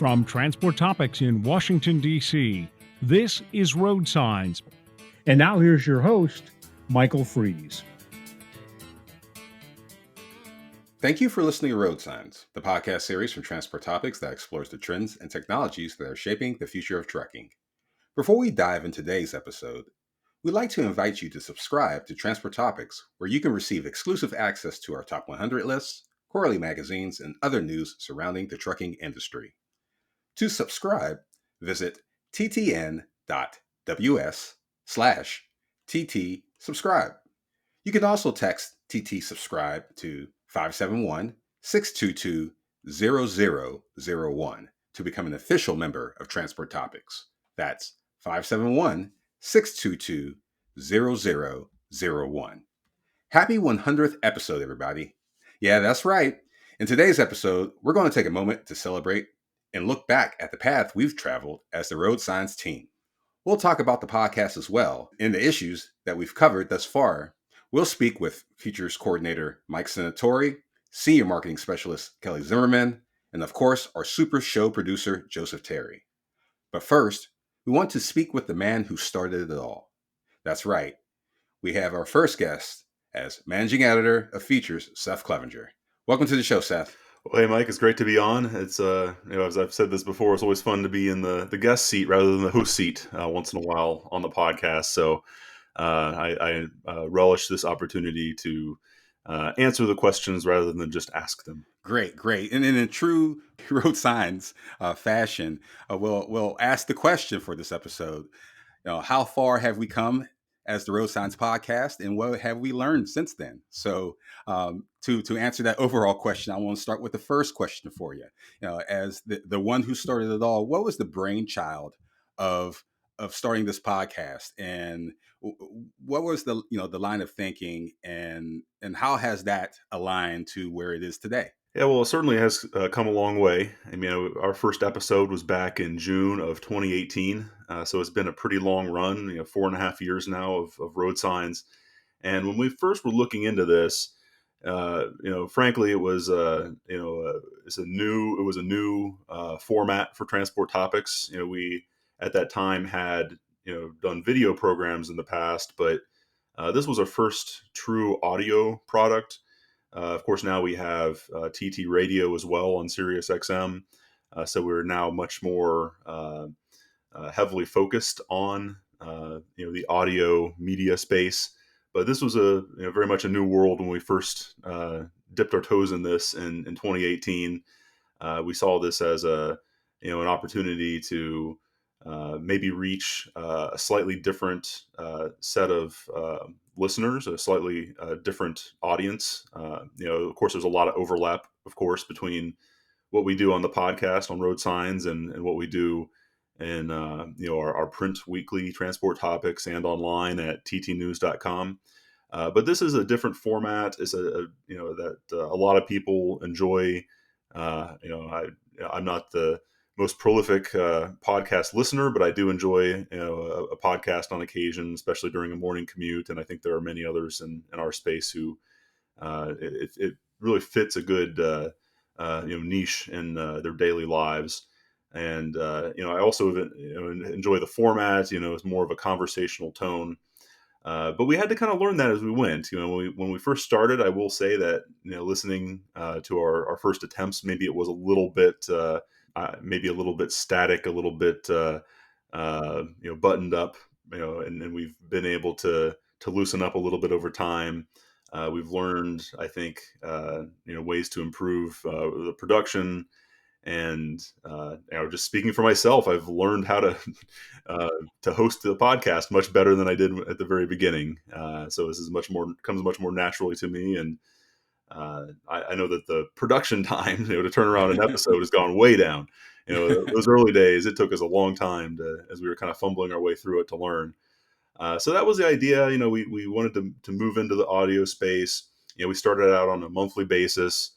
From Transport Topics in Washington, D.C., this is RoadSigns. And now here's your host, Michael Fries. Thank you for listening to RoadSigns, the podcast series from Transport Topics that explores the trends and technologies that are shaping the future of trucking. Before we dive into today's episode, we'd like to invite you to subscribe to Transport Topics, where you can receive exclusive access to our top 100 lists, quarterly magazines, and other news surrounding the trucking industry. To subscribe, visit ttn.ws/TT subscribe. You can also text TT subscribe to 571-622-0001 to become an official member of Transport Topics. That's 571-622-0001. Happy 100th episode, everybody. Yeah, that's right. In today's episode, we're going to take a moment to celebrate and look back at the path we've traveled as the RoadSigns team. We'll talk about the podcast as well and the issues that we've covered thus far. We'll speak with Features Coordinator Mike Senatori, Senior Marketing Specialist Kelly Zimmerman, and of course, our super show producer, Joseph Terry. But first, we want to speak with the man who started it all. That's right. We have our first guest as Managing Editor of Features, Seth Clevenger. Welcome to the show, Seth. Well, hey, Mike, it's great to be on. It's, as I've said this before, it's always fun to be in the guest seat rather than the host seat once in a while on the podcast. So I relish this opportunity to answer the questions rather than just ask them. Great. And in true RoadSigns fashion, we'll ask the question for this episode. How far have we come as the RoadSigns podcast, and what have we learned since then? So to answer that overall question, I want to start with the first question for you. As the one who started it all, what was the brainchild of starting this podcast, and what was the line of thinking, and how has that aligned to where it is today? Yeah, well, it certainly has come a long way. I mean, our first episode was back in June of 2018. So it's been a pretty long run, 4.5 years now of RoadSigns. And when we first were looking into this, frankly, it was a new format for Transport Topics. We at that time had done video programs in the past, but this was our first true audio product. Of course, now we have TT Radio as well on Sirius XM. So we're now much more heavily focused on the audio media space. But this was very much a new world when we first dipped our toes in this in 2018. We saw this as an opportunity to maybe reach a slightly different set of listeners, a slightly different audience. Of course, there's a lot of overlap, of course, between what we do on the podcast on RoadSigns and what we do in our print weekly Transport Topics and online at ttnews.com. But this is a different format. It's that a lot of people enjoy. I'm not the most prolific podcast listener, but I do enjoy a podcast on occasion, especially during a morning commute. And I think there are many others in our space who it really fits a good niche in their daily lives. And I also enjoy the format. It's more of a conversational tone. But we had to kind of learn that as we went. When we first started, I will say that listening to our first attempts, maybe it was a little bit. Maybe a little bit static, a little bit, buttoned up, and we've been able to loosen up a little bit over time. We've learned, I think, ways to improve the production, and just speaking for myself, I've learned how to host the podcast much better than I did at the very beginning. So this is comes much more naturally to me, and I know that the production time, to turn around an episode has gone way down. Those early days, it took us a long time as we were kind of fumbling our way through it to learn. So that was the idea. We wanted to move into the audio space. We started out on a monthly basis,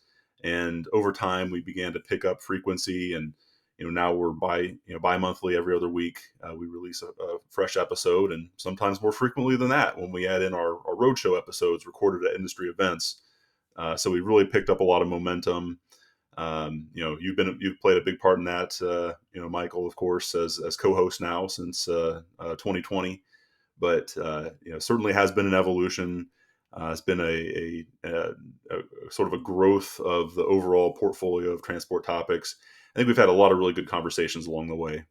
and over time we began to pick up frequency, and now we're bi-monthly, every other week. We release a fresh episode, and sometimes more frequently than that when we add in our roadshow episodes recorded at industry events. So we really picked up a lot of momentum. You've played a big part in that. Michael, of course, as co-host now since 2020, but certainly has been an evolution. It's been a sort of a growth of the overall portfolio of transport topics. I think we've had a lot of really good conversations along the way.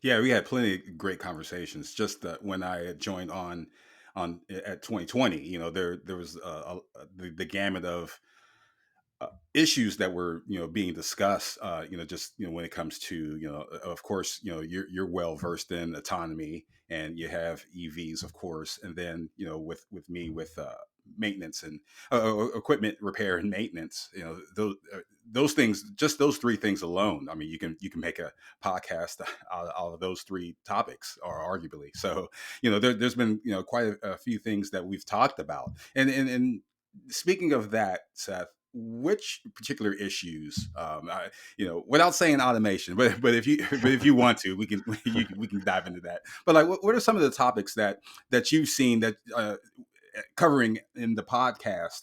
Yeah, we had plenty of great conversations. Just when I had joined on at 2020, there was the gamut of issues that were being discussed. Just when it comes to of course you're well versed in autonomy, and you have EVs, of course, and then with me with maintenance and equipment repair and maintenance. Those things, just those three things alone. I mean, you can make a podcast out of those three topics, or arguably. So there's been quite a few things that we've talked about, and speaking of that, Seth, which particular issues, without saying automation, but if you want to, we can we can dive into that. But like, what are some of the topics that you've seen that covering in the podcast,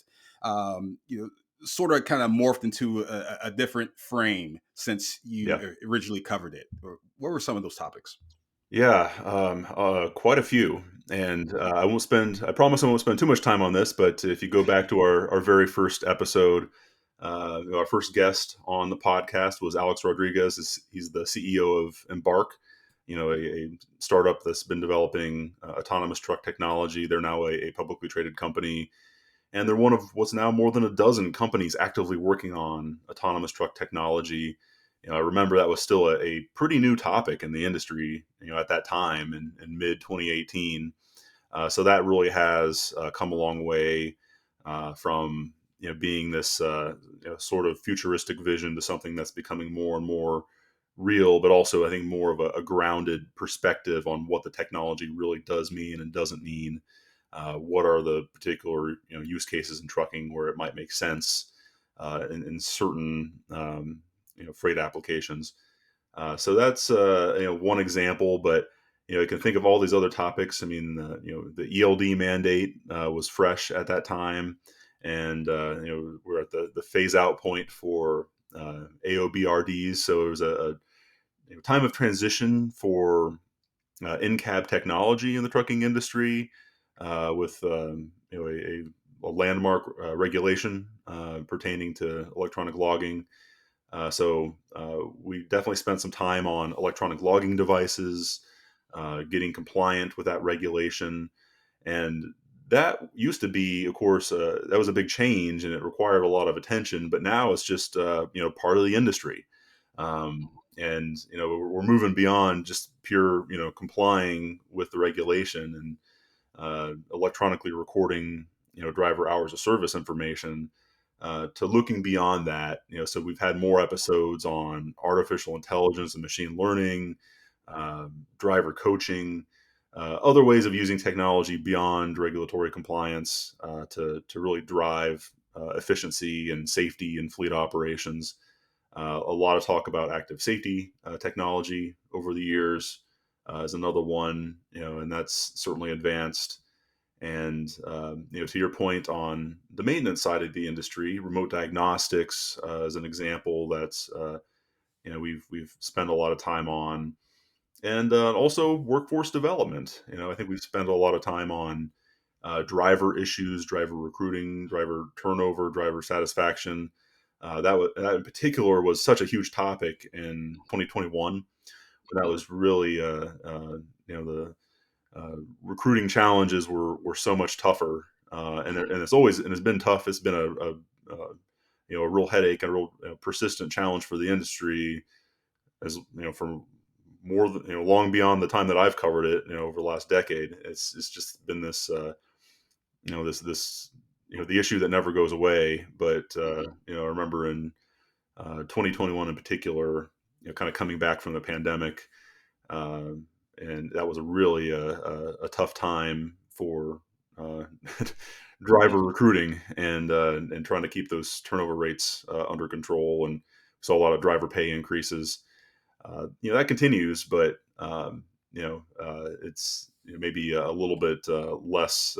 sort of kind of morphed into a different frame since you Yeah. originally covered it? Or what were some of those topics? Yeah, quite a few. And I promise I won't spend too much time on this, but if you go back to our very first episode, our first guest on the podcast was Alex Rodriguez. He's the CEO of Embark, a startup that's been developing autonomous truck technology. They're now a publicly traded company, and they're one of what's now more than a dozen companies actively working on autonomous truck technology. I remember that was still a pretty new topic in the industry, at that time in mid 2018. So that really has come a long way from being this sort of futuristic vision to something that's becoming more and more real, but also I think more of a grounded perspective on what the technology really does mean and doesn't mean. What are the particular use cases in trucking where it might make sense in certain freight applications. So that's one example, but you can think of all these other topics. I mean, the ELD mandate was fresh at that time, and we're at the phase out point for AOBRDs. So it was a time of transition for in-cab technology in the trucking industry, with a landmark regulation pertaining to electronic logging. We definitely spent some time on electronic logging devices, getting compliant with that regulation. And that used to be, of course, that was a big change, and it required a lot of attention. But now it's just, part of the industry. And, we're moving beyond just pure, complying with the regulation and electronically recording, driver hours of service information, to looking beyond that. So we've had more episodes on artificial intelligence and machine learning, driver coaching, other ways of using technology beyond regulatory compliance to really drive efficiency and safety in fleet operations. A lot of talk about active safety technology over the years is another one, and that's certainly advanced. And to your point on the maintenance side of the industry, remote diagnostics is an example that's we've spent a lot of time on, and also workforce development. I think we've spent a lot of time on driver issues, driver recruiting, driver turnover, driver satisfaction. That in particular was such a huge topic in 2021. That was really the recruiting challenges were so much tougher, and it's been tough. It's been a real headache, a real persistent challenge for the industry, as for more than long beyond the time that I've covered it. Over the last decade, it's just been this this the issue that never goes away. But I remember in 2021 in particular, kind of coming back from the pandemic. Uh, and that was a really a tough time for uh, driver recruiting and trying to keep those turnover rates under control. And saw a lot of driver pay increases. That continues, but it's maybe a little bit less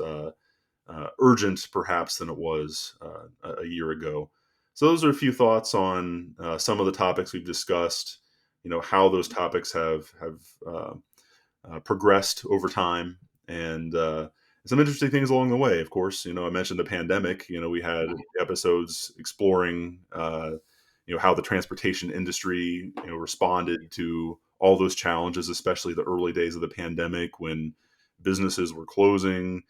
urgent, perhaps, than it was a year ago. So those are a few thoughts on some of the topics we've discussed. How those topics have progressed over time, and some interesting things along the way. Of course, I mentioned the pandemic. We had episodes exploring, how the transportation industry, responded to all those challenges, especially the early days of the pandemic when businesses were closing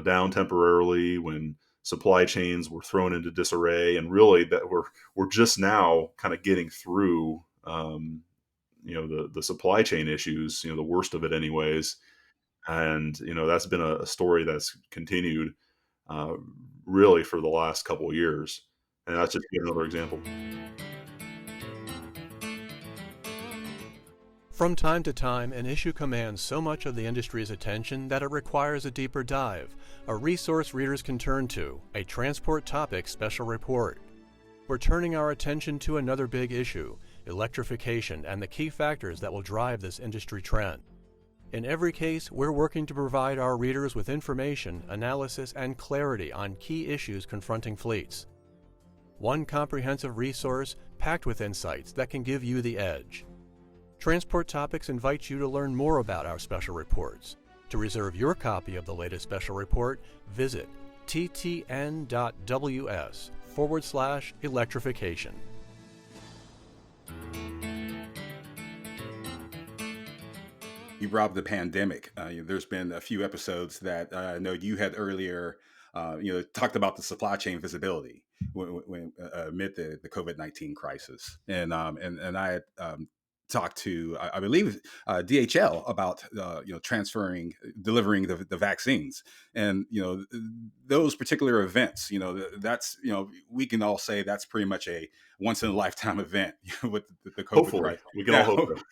down temporarily, when supply chains were thrown into disarray, and really that we're just now kind of getting through. The supply chain issues, the worst of it anyways. And, that's been a story that's continued uh, really for the last couple of years. And that's just another example. From time to time, an issue commands so much of the industry's attention that it requires a deeper dive, a resource readers can turn to, a transport topic special report. We're turning our attention to another big issue, electrification and the key factors that will drive this industry trend. In every case, we're working to provide our readers with information, analysis, and clarity on key issues confronting fleets. One comprehensive resource packed with insights that can give you the edge. Transport Topics invites you to learn more about our special reports. To reserve your copy of the latest special report, visit ttn.ws/electrification. You brought up the pandemic. There's been a few episodes that I know you had earlier, talked about the supply chain visibility amid the COVID-19 crisis, and I had talked to I believe DHL about delivering the vaccines, and those particular events. That's we can all say that's pretty much a once in a lifetime event with the COVID Hopefully, crisis. we can all hope so.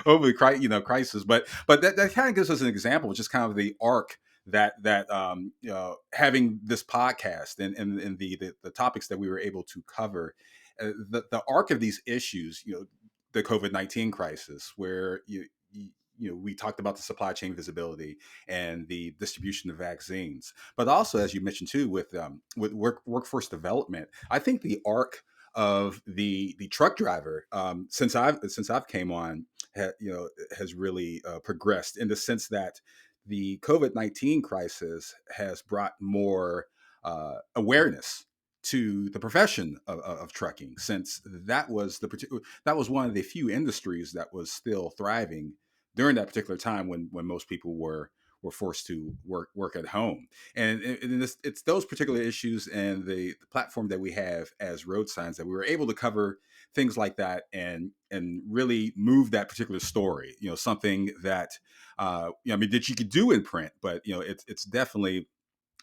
Hopefully, crisis, but that kind of gives us an example, just kind of the arc that having this podcast and the topics that we were able to cover, the arc of these issues, the COVID-19 crisis, where we talked about the supply chain visibility and the distribution of vaccines, but also, as you mentioned too, with workforce development. I think the arc of the truck driver, since I've came on, has really progressed in the sense that the COVID-19 crisis has brought more awareness to the profession of trucking, since that was one of the few industries that was still thriving during that particular time when most people were forced to work at home. And it's those particular issues and the platform that we have as Road Signs that we were able to cover things like that and really move that particular story. Something that that you could do in print, but it's definitely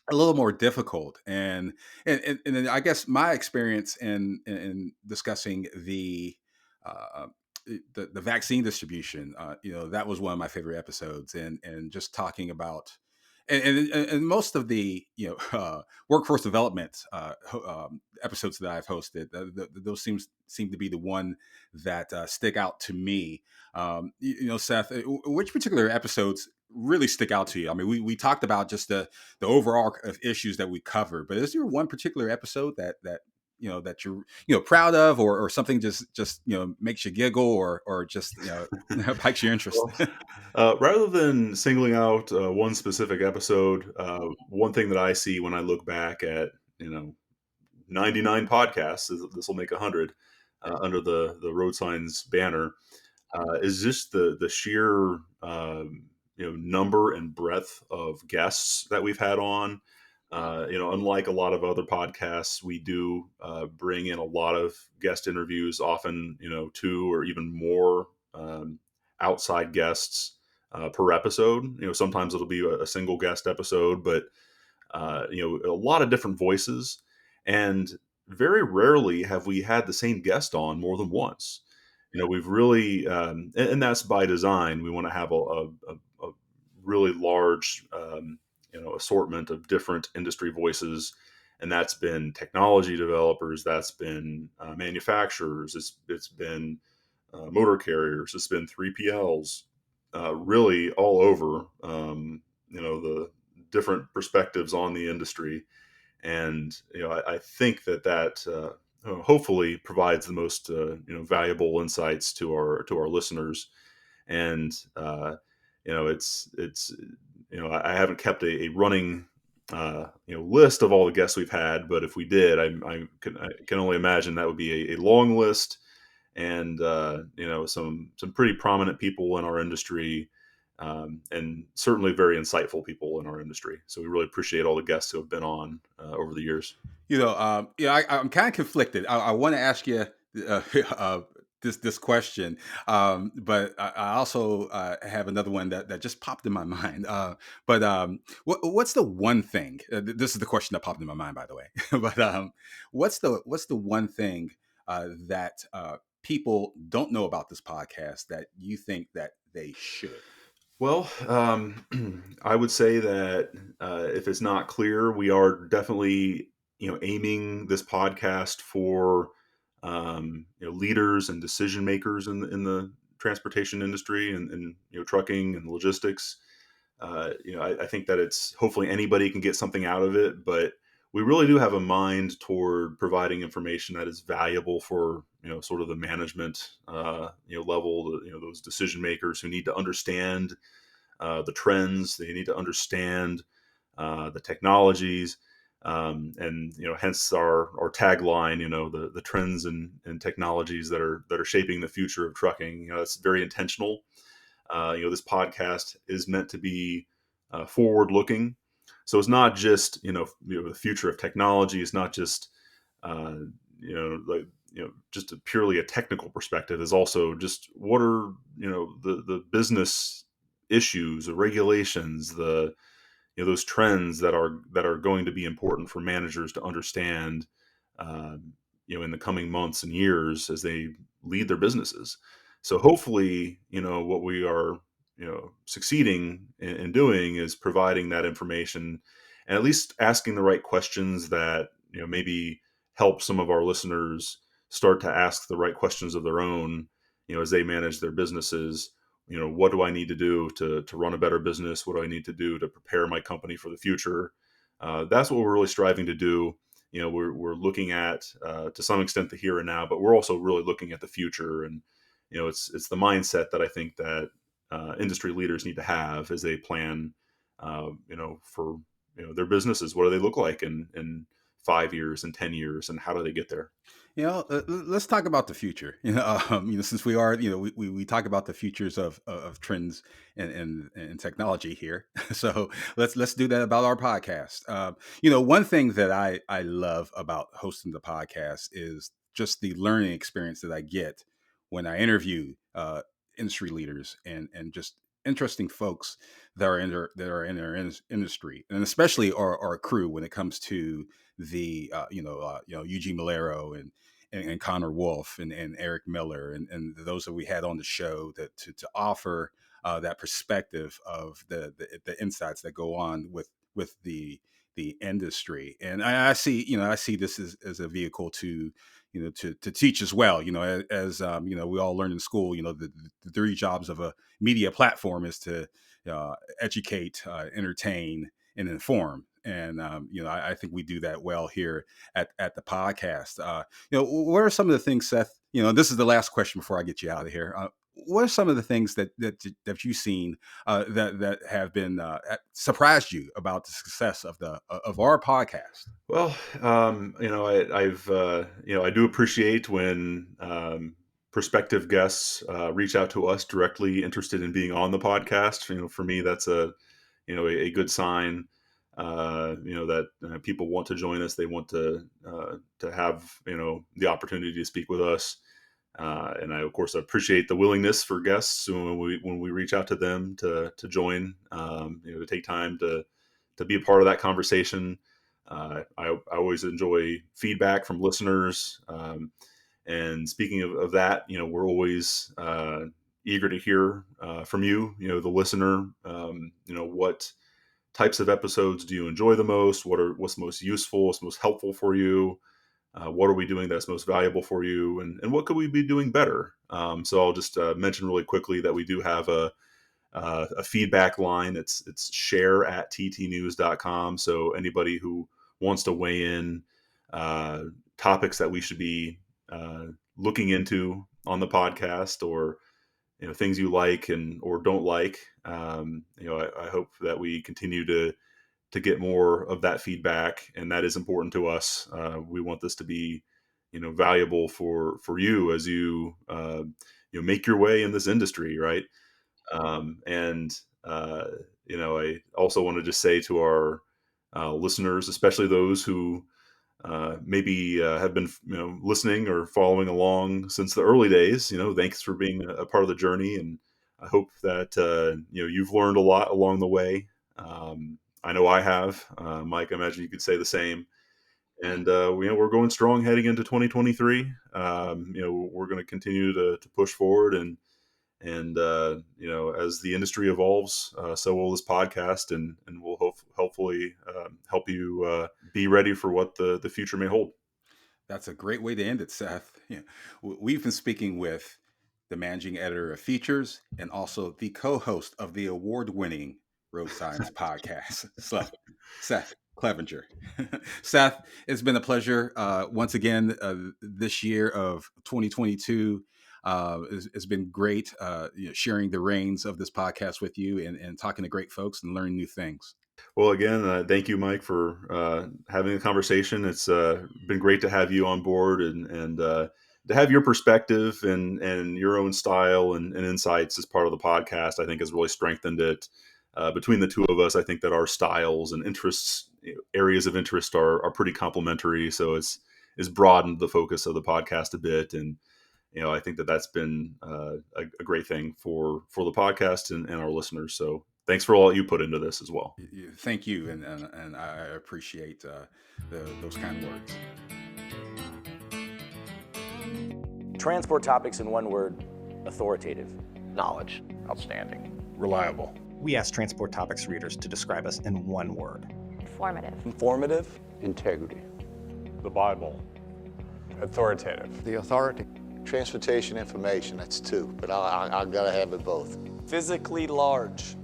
a little more difficult. And then I guess my experience in discussing uh, the vaccine distribution, that was one of my favorite episodes, and just talking about and most of the workforce development episodes that I've hosted, those seem to be the one that stick out to me. Seth, which particular episodes really stick out to you? I mean, we talked about just the overall of issues that we cover, but is there one particular episode that that you're proud of, or something just makes you giggle, or just piques your interest? Rather than singling out one specific episode, one thing that I see when I look back at 99 podcasts, this will make 100 under the Road Signs banner, is just the sheer number and breadth of guests that we've had on. Unlike a lot of other podcasts, we do bring in a lot of guest interviews, often two or even more outside guests per episode. Sometimes it'll be a single guest episode, but a lot of different voices, and very rarely have we had the same guest on more than once. We've really, and that's by design. We want to have a really large, assortment of different industry voices, and that's been technology developers, that's been manufacturers, it's been motor carriers, it's been 3PLs, really all over. The different perspectives on the industry, and I think that hopefully provides the most valuable insights to our listeners. And it's I haven't kept a running list of all the guests we've had, but if we did, I can only imagine that would be a long list, and some pretty prominent people in our industry, and certainly very insightful people in our industry. So we really appreciate all the guests who have been on over the years. I'm kind of conflicted. I want to ask you uh, uh, this question, but I also have another one that just popped in my mind. What's the one thing? This is the question that popped in my mind, by the way. But what's the one thing that people don't know about this podcast that you think that they should? Well, I would say that if it's not clear, we are definitely aiming this podcast for leaders and decision makers in the transportation industry and trucking and logistics. I think that it's hopefully anybody can get something out of it, but we really do have a mind toward providing information that is valuable for sort of the management level, those decision makers who need to understand the trends. They need to understand the technologies, and hence our tagline. The trends and technologies that are shaping the future of trucking. That's very intentional. This podcast is meant to be forward looking, so it's not just the future of technology. It's not just like just purely a technical perspective. Is also just what are the business issues, the regulations, the those trends that are going to be important for managers to understand, in the coming months and years as they lead their businesses. So hopefully, what we are, succeeding in doing is providing that information and at least asking the right questions that, maybe help some of our listeners start to ask the right questions of their own, as they manage their businesses. What do I need to do to run a better business? What do I need to do to prepare my company for the future? That's what we're really striving to do. We're looking at to some extent the here and now, but we're also really looking at the future. And it's the mindset that I think that industry leaders need to have as they plan, for their businesses. What do they look like in 5 years and 10 years, and how do they get there? Let's talk about the future. Since we are, we talk about the futures of trends and technology here. So let's do that about our podcast. One thing that I love about hosting the podcast is just the learning experience that I get when I interview industry leaders and just interesting folks that are in their industry, and especially our crew when it comes to the Eugene Malero and Connor Wolf and Eric Miller and those that we had on the show that to offer that perspective of the insights that go on with the industry. And I see this as a vehicle to to teach as well. As we all learned in school. The three jobs of a media platform is to educate, entertain, and inform. And I think we do that well here at the podcast. What are some of the things, Seth? This is the last question before I get you out of here. What are some of the things that you've seen that have been surprised you about the success of our podcast? Well, I do appreciate when prospective guests reach out to us directly, interested in being on the podcast. For me, that's a good sign. That people want to join us. They want to have the opportunity to speak with us. And I, of course, appreciate the willingness for guests when we reach out to them to join, to take time to be a part of that conversation. I always enjoy feedback from listeners. And speaking of that, we're always eager to hear from you, the listener. What types of episodes do you enjoy the most? What's most useful? What's most helpful for you? What are we doing that's most valuable for you? And what could we be doing better? So I'll just mention really quickly that we do have a feedback line. It's share@ttnews.com. So anybody who wants to weigh in, topics that we should be looking into on the podcast, or things you like and or don't like. I hope that we continue to get more of that feedback, and that is important to us. We want this to be valuable for you as you make your way in this industry, right? And I also want to just say to our listeners, especially those who maybe have been listening or following along since the early days, thanks for being a part of the journey, and I hope that you've learned a lot along the way. I know I have. Mike, I imagine you could say the same. And we're going strong heading into 2023. We're going to continue to push forward, and as the industry evolves, so will this podcast, and we'll hopefully help you be ready for what the future may hold. That's a great way to end it, Seth. Yeah. We've been speaking with the managing editor of Features and also the co-host of the award-winning RoadSigns podcast, Seth Clevenger. Seth, it's been a pleasure once again this year of 2022. It's been great sharing the reins of this podcast with you, and talking to great folks and learning new things. Well, again, thank you, Mike, for having a conversation. It's been great to have you on board, and to have your perspective and your own style and insights as part of the podcast, I think has really strengthened it. Between the two of us, I think that our styles and interests, areas of interest are pretty complementary. So it's broadened the focus of the podcast a bit. And, I think that's been a great thing for the podcast and our listeners. So thanks for all you put into this as well. Thank you. And I appreciate those kind words. Transport topics in one word: authoritative. Knowledge. Outstanding. Reliable. We ask Transport Topics readers to describe us in one word. Informative. Informative. Integrity. The Bible. Authoritative. The authority. Transportation information, that's two, but I gotta have it both. Physically large.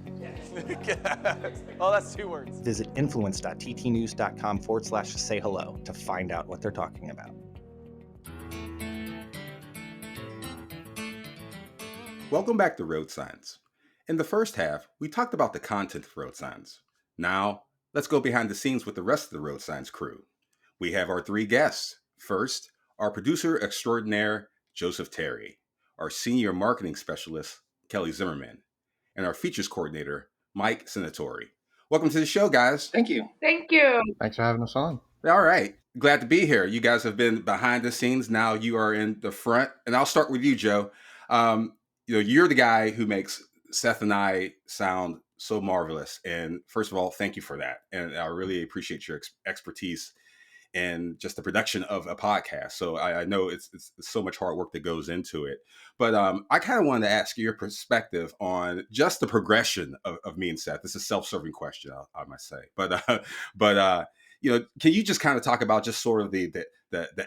Oh, that's two words. Visit influence.ttnews.com/say hello to find out what they're talking about. Welcome back to Road Signs. In the first half, we talked about the content of Road Signs. Now, let's go behind the scenes with the rest of the Road Signs crew. We have our three guests. First, our producer extraordinaire, Joseph Terry, our senior marketing specialist, Kelly Zimmerman, and our features coordinator, Mike Senatori. Welcome to the show, guys. Thank you. Thank you. Thanks for having us on. All right. Glad to be here. You guys have been behind the scenes. Now you are in the front. And I'll start with you, Joe. You're the guy who makes Seth and I sound so marvelous. And first of all, thank you for that. And I really appreciate your expertise and just the production of a podcast. So I know it's so much hard work that goes into it. But I kind of wanted to ask your perspective on just the progression of me and Seth. This is a self-serving question, I must say. But can you just kind of talk about just sort of the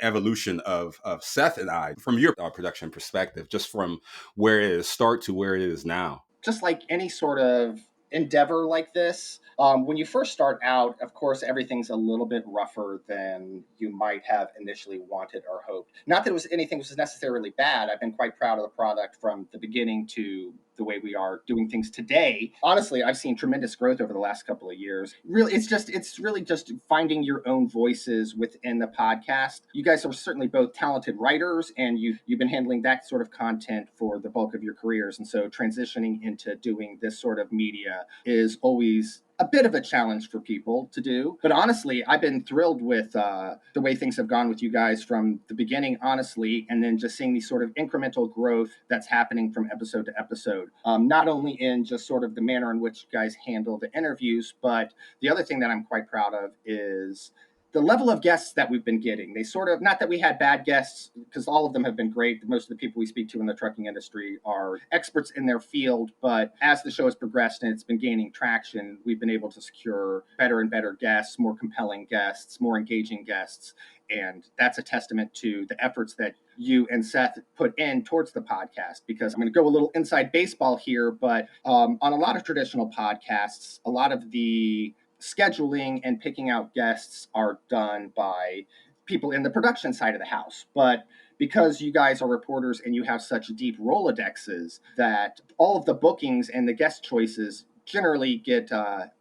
evolution of Seth and I from your production perspective, just from where it is start to where it is now? Just like any sort of endeavor like this, when you first start out, of course, everything's a little bit rougher than you might have initially wanted or hoped. Not that anything was necessarily bad. I've been quite proud of the product from the beginning to the way we are doing things today. Honestly, I've seen tremendous growth over the last couple of years. Really, it's really just finding your own voices within the podcast. You guys are certainly both talented writers, and you've been handling that sort of content for the bulk of your careers. And so transitioning into doing this sort of media is always a bit of a challenge for people to do. But honestly, I've been thrilled with the way things have gone with you guys from the beginning, honestly, and then just seeing the sort of incremental growth that's happening from episode to episode. Not only in just sort of the manner in which you guys handle the interviews, but the other thing that I'm quite proud of is the level of guests that we've been getting. They sort of, not that we had bad guests, because all of them have been great. Most of the people we speak to in the trucking industry are experts in their field, but as the show has progressed and it's been gaining traction, we've been able to secure better and better guests, more compelling guests, more engaging guests. And that's a testament to the efforts that you and Seth put in towards the podcast, because I'm going to go a little inside baseball here, but on a lot of traditional podcasts, a lot of the scheduling and picking out guests are done by people in the production side of the house. But because you guys are reporters and you have such deep Rolodexes, that all of the bookings and the guest choices generally get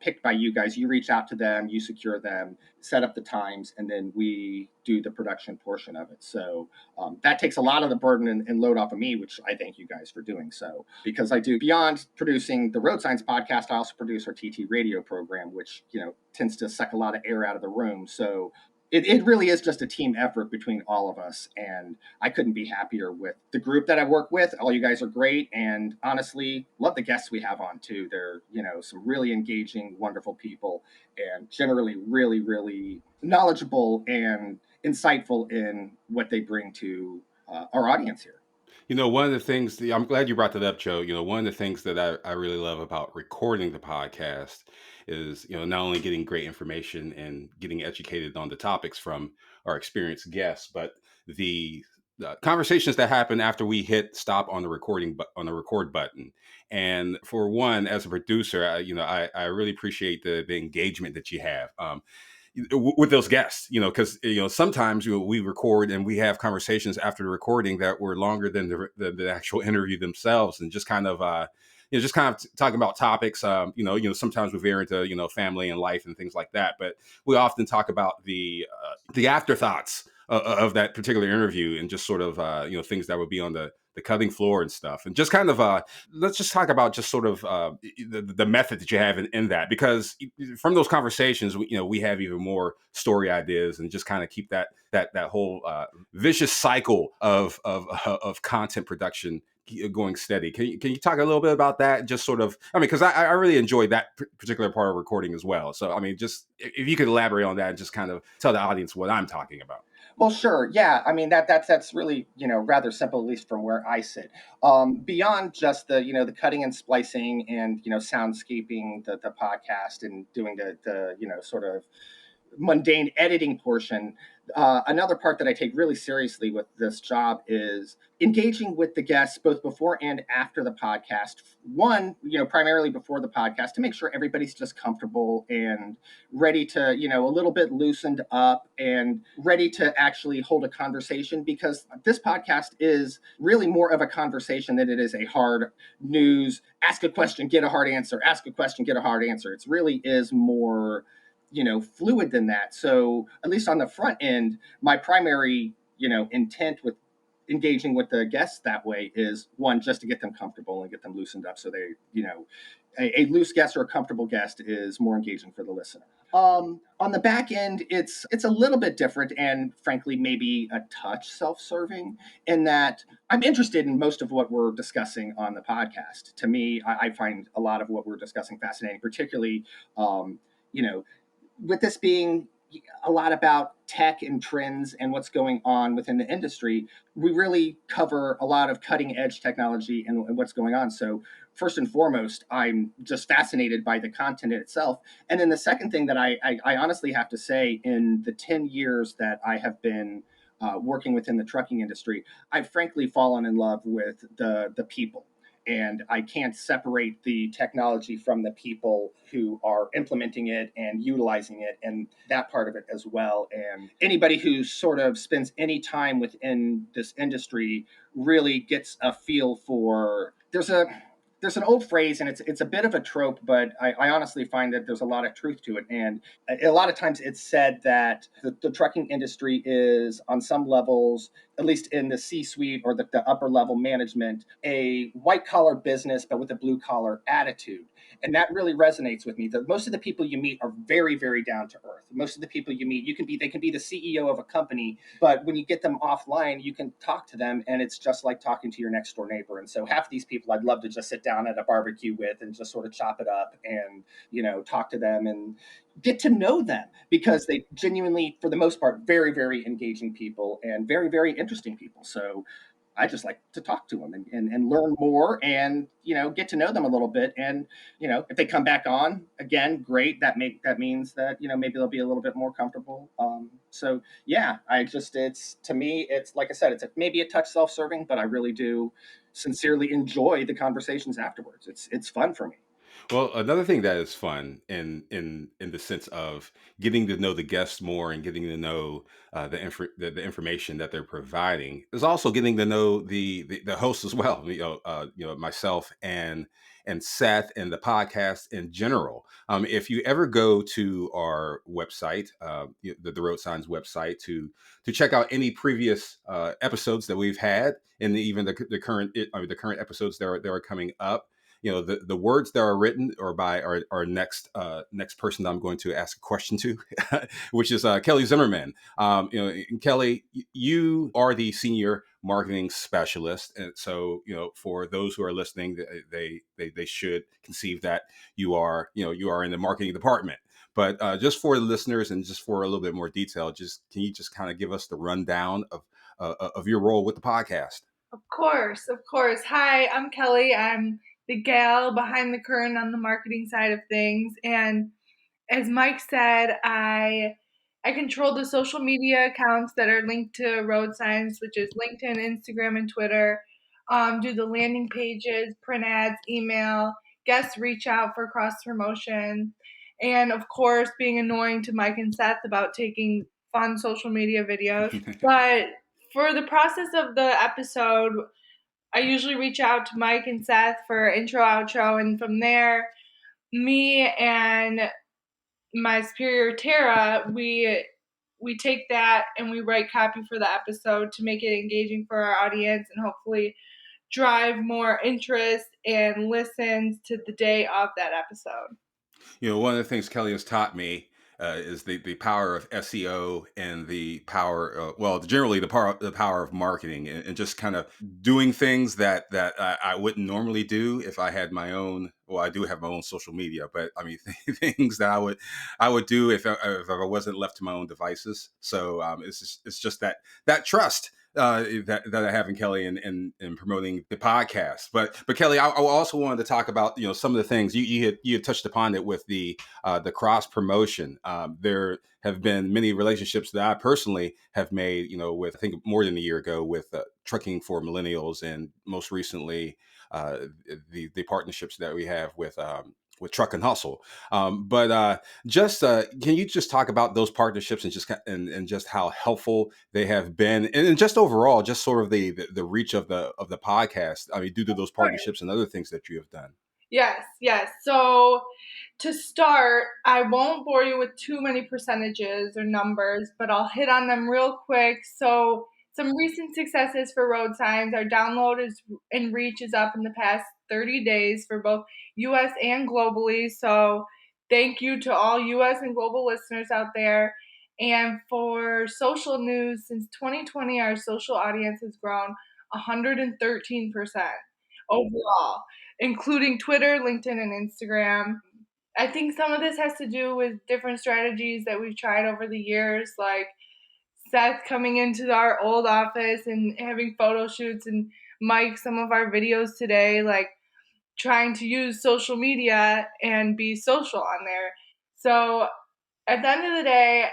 picked by you guys. You reach out to them, you secure them, set up the times, and then we do the production portion of it. So that takes a lot of the burden and load off of me, which I thank you guys for doing so. Because I do, beyond producing the Road Signs podcast, I also produce our TT radio program, which, tends to suck a lot of air out of the room. So it really is just a team effort between all of us. And I couldn't be happier with the group that I work with. All you guys are great. And honestly, love the guests we have on too. They're, some really engaging, wonderful people, and generally really, really knowledgeable and insightful in what they bring to our audience here. One of the things, I'm glad you brought that up, Joe. One of the things that I really love about recording the podcast is, not only getting great information and getting educated on the topics from our experienced guests, but the conversations that happen after we hit stop on the record button. And for one, as a producer, I really appreciate the engagement that you have. With those guests, because sometimes we record and we have conversations after the recording that were longer than the actual interview themselves, and just kind of talking about topics. Sometimes we veer into family and life and things like that, but we often talk about the afterthoughts of that particular interview, and just sort of things that would be on the cutting floor and stuff. And just kind of let's just talk about just sort of the method that you have in that, because from those conversations we have even more story ideas, and just kind of keep that whole vicious cycle of content production going steady. Can you talk a little bit about that? Just sort of, because I really enjoyed that particular part of recording as well. So just if you could elaborate on that and just kind of tell the audience what I'm talking about. Well, sure. Yeah. That's really, rather simple, at least from where I sit. Beyond just the cutting and splicing and, soundscaping the podcast and doing the sort of mundane editing portion. Another part that I take really seriously with this job is engaging with the guests both before and after the podcast. One, primarily before the podcast, to make sure everybody's just comfortable and ready to, a little bit loosened up and ready to actually hold a conversation, because this podcast is really more of a conversation than it is a hard news, ask a question, get a hard answer, ask a question, get a hard answer. It really is more fluid than that. So at least on the front end, my primary, intent with engaging with the guests that way is, one, just to get them comfortable and get them loosened up. So they, a loose guest or a comfortable guest is more engaging for the listener. On the back end, it's a little bit different, and frankly, maybe a touch self-serving, in that I'm interested in most of what we're discussing on the podcast. To me, I find a lot of what we're discussing fascinating, particularly, with this being a lot about tech and trends and what's going on within the industry, we really cover a lot of cutting edge technology and what's going on. So first and foremost, I'm just fascinated by the content itself. And then the second thing that I honestly have to say, in the 10 years that I have been working within the trucking industry, I've frankly fallen in love with the people. And I can't separate the technology from the people who are implementing it and utilizing it, and that part of it as well. And anybody who sort of spends any time within this industry really gets a feel for, there's an old phrase, and it's a bit of a trope, but I honestly find that there's a lot of truth to it. And a lot of times it's said that the trucking industry is, on some levels, at least in the C-suite or the upper level management, a white collar business, but with a blue collar attitude. And that really resonates with me. Most of the people you meet are very, very down to earth. Most of the people you meet, they can be the CEO of a company, but when you get them offline, you can talk to them, and it's just like talking to your next door neighbor. And so half of these people I'd love to just sit down at a barbecue with and just sort of chop it up and, talk to them and get to know them, because they genuinely, for the most part, very, very engaging people and very, very interesting people. So I just like to talk to them and learn more and, get to know them a little bit. And, if they come back on again, great. That means that, maybe they'll be a little bit more comfortable. So yeah, to me, it's like I said, it's maybe a touch self-serving, but I really do sincerely enjoy the conversations afterwards. It's fun for me. Well, another thing that is fun in the sense of getting to know the guests more and getting to know the information that they're providing is also getting to know the host as well. Myself and Seth and the podcast in general. If you ever go to our website, the Road Signs website, to check out any previous episodes that we've had, and even the current episodes that are coming up, the words that are written or by our next person that I'm going to ask a question to, which is Kelly Zimmerman. Kelly, you are the senior marketing specialist, and so for those who are listening, they should conceive that you are in the marketing department. But just for the listeners and just for a little bit more detail, can you just kind of give us the rundown of your role with the podcast? Of course, of course. Hi, I'm Kelly. I'm the gal behind the curtain on the marketing side of things. And as Mike said, I control the social media accounts that are linked to Road Signs, which is LinkedIn, Instagram, and Twitter. Do the landing pages, print ads, email, guest reach out for cross promotion, and of course, being annoying to Mike and Seth about taking fun social media videos. But for the process of the episode, I usually reach out to Mike and Seth for intro, outro, and from there, me and my superior Tara, we take that and we write copy for the episode to make it engaging for our audience and hopefully drive more interest and listens to the day of that episode. One of the things Kelly has taught me is the power of SEO and the power, generally the power of marketing, and just kind of doing things that I wouldn't normally do if I had my own. Well, I do have my own social media, but I mean things that I would do if I wasn't left to my own devices. So it's just that trust that I have in Kelly and promoting the podcast. But Kelly, I also wanted to talk about some of the things you had touched upon it with the cross promotion. There have been many relationships that I personally have made, with I think more than a year ago with Trucking for Millennials, and most recently the partnerships that we have with Truck and Hustle. But just can you just talk about those partnerships and just how helpful they have been, and just overall, just sort of the reach of the podcast? I mean, due to those partnerships and other things that you have done. Yes. So to start, I won't bore you with too many percentages or numbers, but I'll hit on them real quick. So some recent successes for Road Signs. Our download and reach is up in the past 30 days for both US and globally. So thank you to all US and global listeners out there. And for social news, since 2020, our social audience has grown 113% overall, including Twitter, LinkedIn, and Instagram. I think some of this has to do with different strategies that we've tried over the years, like Seth coming into our old office and having photo shoots, and Mike, some of our videos today, like trying to use social media and be social on there. So at the end of the day,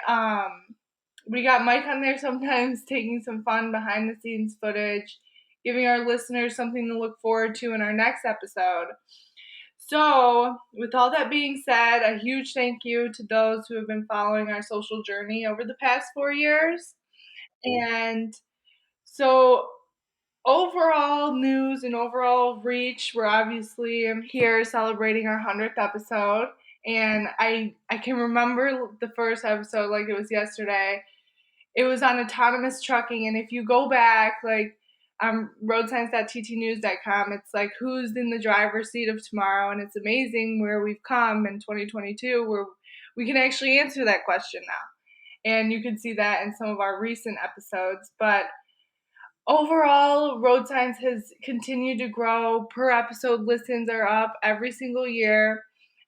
we got Mike on there sometimes taking some fun behind the scenes footage, giving our listeners something to look forward to in our next episode. So, with all that being said, a huge thank you to those who have been following our social journey over the past 4 years. And so, overall news and overall reach, we're obviously here celebrating our 100th episode. And I can remember the first episode like it was yesterday. It was on autonomous trucking, and if you go back, like roadsigns.ttnews.com, it's like who's in the driver's seat of tomorrow, and it's amazing where we've come in 2022, where we can actually answer that question now, and you can see that in some of our recent episodes. But overall, Road Signs has continued to grow. Per episode listens are up every single year.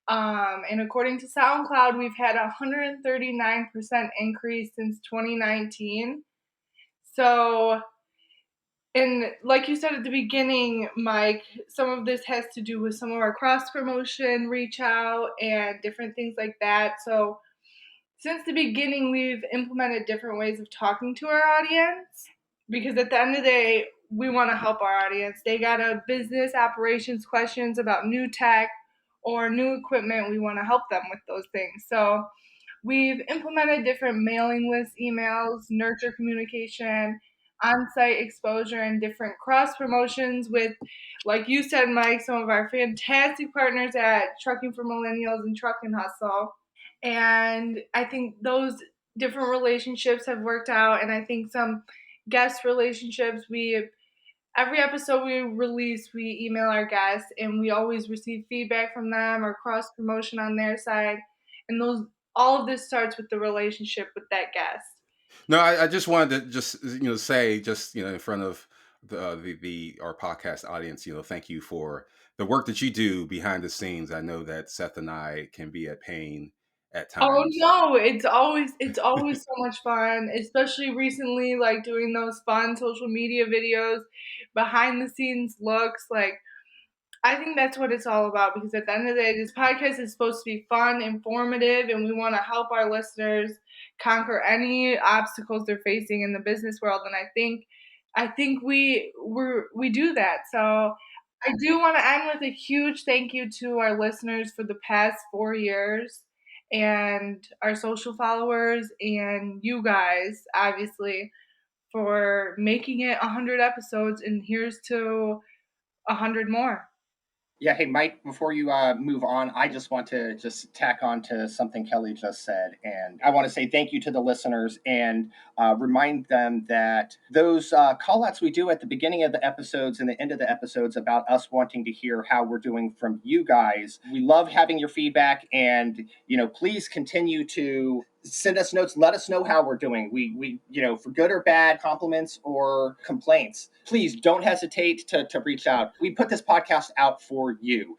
And according to SoundCloud, we've had a 139% increase since 2019. So, and like you said at the beginning, Mike, some of this has to do with some of our cross promotion, reach out, and different things like that. So, since the beginning, we've implemented different ways of talking to our audience, because at the end of the day, we want to help our audience. They got a business operations questions about new tech, or new equipment, we want to help them with those things. So we've implemented different mailing list emails, nurture communication, on-site exposure, and different cross promotions with, like you said, Mike, some of our fantastic partners at Trucking for Millennials and Truck and Hustle. And I think those different relationships have worked out. And I think some guest relationships, every episode we release, we email our guests and we always receive feedback from them or cross promotion on their side. And all of this starts with the relationship with that guest. No, I just wanted to just say in front of our podcast audience, thank you for the work that you do behind the scenes. I know that Seth and I can be at pain at Oh times. no, it's always so much fun, especially recently, like doing those fun social media videos, behind the scenes looks. Like, I think that's what it's all about, because at the end of the day, this podcast is supposed to be fun, informative, and we want to help our listeners conquer any obstacles they're facing in the business world. And I think we do that. So I do want to end with a huge thank you to our listeners for the past 4 years, and our social followers, and you guys, obviously, for making it 100 episodes, and here's to 100 more. Yeah, hey, Mike, before you move on, I just want to just tack on to something Kelly just said. And I want to say thank you to the listeners and remind them that those call outs we do at the beginning of the episodes and the end of the episodes about us wanting to hear how we're doing from you guys. We love having your feedback, and, please continue to send us notes. Let us know how we're doing. We for good or bad, compliments or complaints, please don't hesitate to reach out. We put this podcast out for you.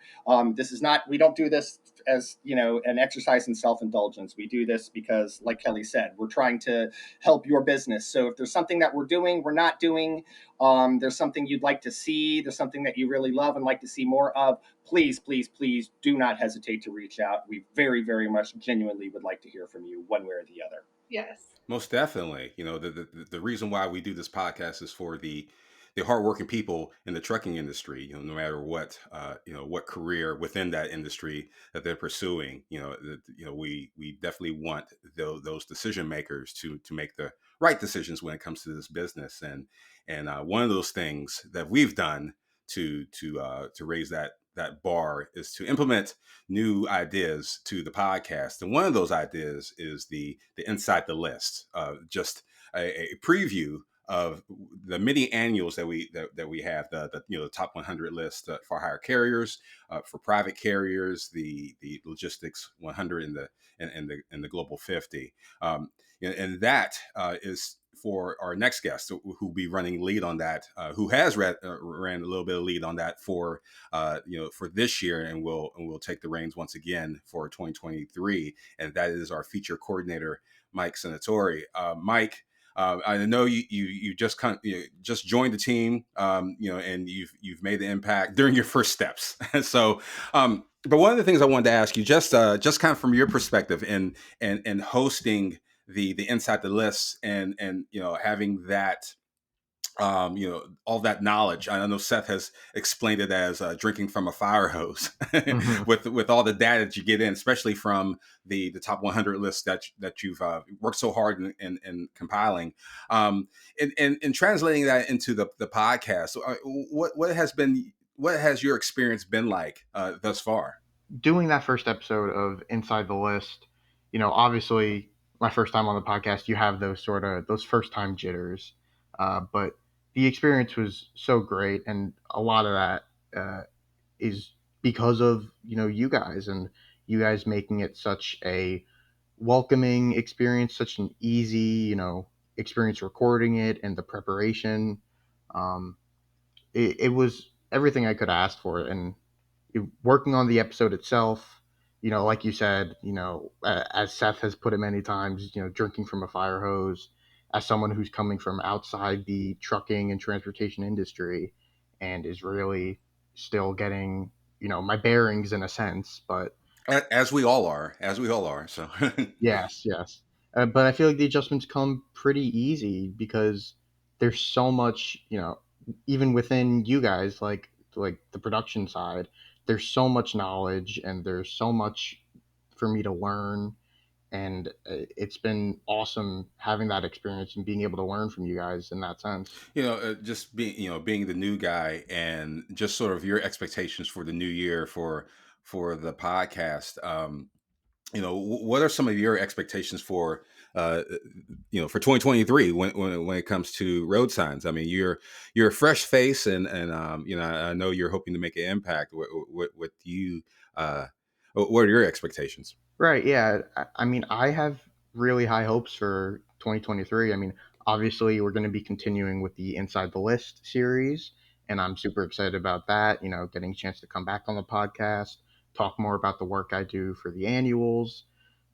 This is not, we don't do this as, an exercise in self-indulgence. We do this because, like Kelly said, we're trying to help your business. So if there's something that we're not doing, there's something you'd like to see, there's something that you really love and like to see more of, please, please, please do not hesitate to reach out. We very, very much genuinely would like to hear from you one way or the other. Yes. Most definitely. The reason why we do this podcast is for the hardworking people in the trucking industry. No matter what what career within that industry that they're pursuing. We definitely want those decision makers to make the right decisions when it comes to this business. And one of those things that we've done to raise that bar is to implement new ideas to the podcast. And one of those ideas is the Inside the List, just a preview of the many annuals that we have, the top 100 list for hire carriers, for private carriers, the logistics 100 and the global 50, and that is for our next guest, who'll be running lead on that, who has ran a little bit of lead on that for for this year, and will take the reins once again for 2023, and that is our feature coordinator, Mike Senatori. Mike, I know you just just joined the team, and you've made the impact during your first steps. So, but one of the things I wanted to ask you, just kind of from your perspective in hosting the Inside the List, and having that, all that knowledge. I know Seth has explained it as drinking from a fire hose, mm-hmm. with all the data that you get in, especially from the top 100 lists that you've worked so hard in compiling, and translating that into the podcast. So, what has your experience been like thus far? Doing that first episode of Inside the List, obviously my first time on the podcast, you have those first time jitters, but the experience was so great, and a lot of that is because of you guys, and you guys making it such a welcoming experience, such an easy experience recording it, and the preparation. It was everything I could ask for, and working on the episode itself. Like you said, as Seth has put it many times, drinking from a fire hose, as someone who's coming from outside the trucking and transportation industry and is really still getting, my bearings in a sense, but as we all are, so yes. But I feel like the adjustments come pretty easy because there's so much, even within you guys, like the production side, there's so much knowledge and there's so much for me to learn. And it's been awesome having that experience and being able to learn from you guys in that sense. Just being the new guy and just sort of your expectations for the new year for the podcast. What are some of your expectations for for 2023 when it comes to road signs? I mean, you're a fresh face, and I know you're hoping to make an impact with you. What are your expectations? Right. Yeah. I mean, I have really high hopes for 2023. I mean, obviously, we're going to be continuing with the Inside the List series, and I'm super excited about that. Getting a chance to come back on the podcast, talk more about the work I do for the annuals,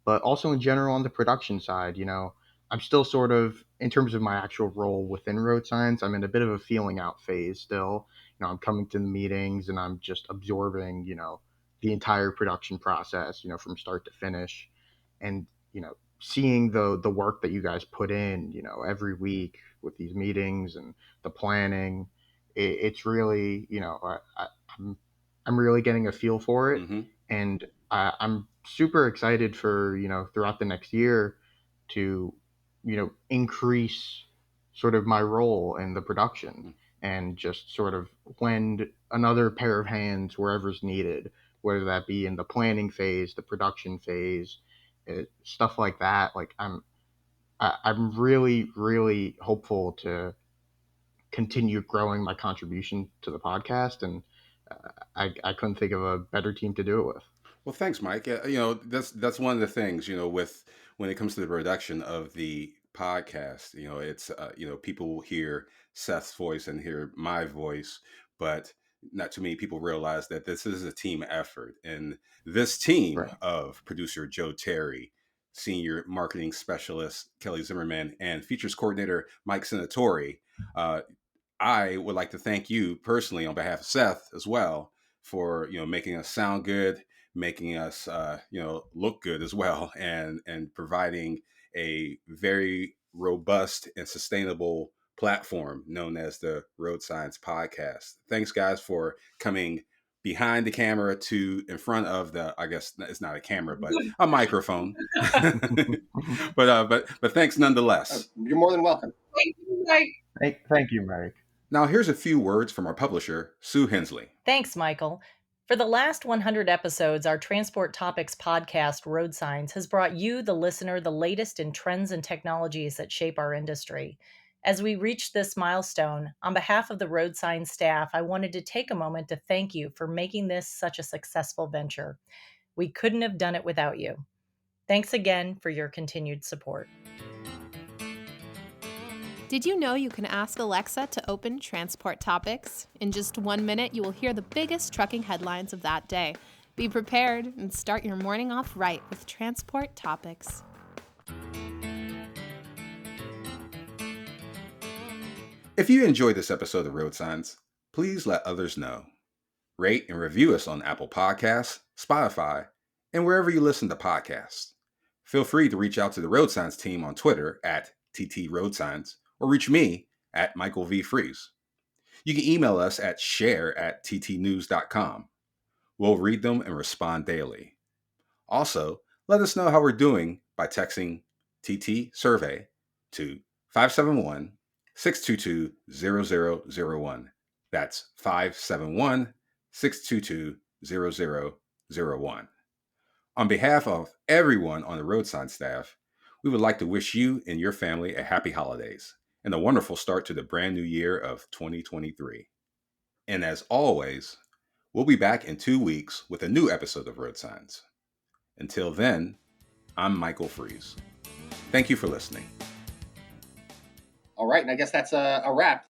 but also in general on the production side. I'm still sort of, in terms of my actual role within Road Signs, I'm in a bit of a feeling out phase still. I'm coming to the meetings and I'm just absorbing, the entire production process, from start to finish. And, seeing the work that you guys put in, every week with these meetings and the planning, it's really, I'm, I'm really getting a feel for it. Mm-hmm. And I'm super excited for, throughout the next year to, increase sort of my role in the production and just sort of lend another pair of hands wherever's needed, whether that be in the planning phase, the production phase, stuff like that. Like I'm really, really hopeful to continue growing my contribution to the podcast, and I couldn't think of a better team to do it with. Well, thanks, Mike. That's one of the things, with when it comes to the production of the podcast. It's people will hear Seth's voice and hear my voice, but not too many people realize that this is a team effort. And this team Right. of producer Joe Terry, senior marketing specialist Kelly Zimmerman, and features coordinator Mike Senatori, I would like to thank you personally on behalf of Seth as well for making us sound good, making us look good as well, and providing a very robust and sustainable platform known as the Road Signs Podcast. Thanks, guys, for coming behind the camera to in front of the, I guess it's not a camera but a microphone. but thanks nonetheless. You're more than welcome. Thank you, Mike. Thank you, Mike. Now here's a few words from our publisher, Sue Hensley. Thanks, Michael. For the last 100 episodes, our Transport Topics podcast, Road Signs, has brought you, the listener, the latest in trends and technologies that shape our industry. As we reach this milestone, on behalf of the Road Signs staff, I wanted to take a moment to thank you for making this such a successful venture. We couldn't have done it without you. Thanks again for your continued support. Did you know you can ask Alexa to open Transport Topics? In just 1 minute, you will hear the biggest trucking headlines of that day. Be prepared and start your morning off right with Transport Topics. If you enjoyed this episode of Road Signs, please let others know. Rate and review us on Apple Podcasts, Spotify, and wherever you listen to podcasts. Feel free to reach out to the Road Signs team on Twitter at TT Road Signs, or reach me at Michael V. Fries. You can email us at share@ttnews.com. We'll read them and respond daily. Also, let us know how we're doing by texting TT Survey to 571-622-0001. That's 571-622-0001. On behalf of everyone on the Road Sign staff, we would like to wish you and your family a happy holidays and a wonderful start to the brand new year of 2023. And as always, we'll be back in 2 weeks with a new episode of Road Signs. Until then, I'm Michael Fries. Thank you for listening. All right, and I guess that's a wrap.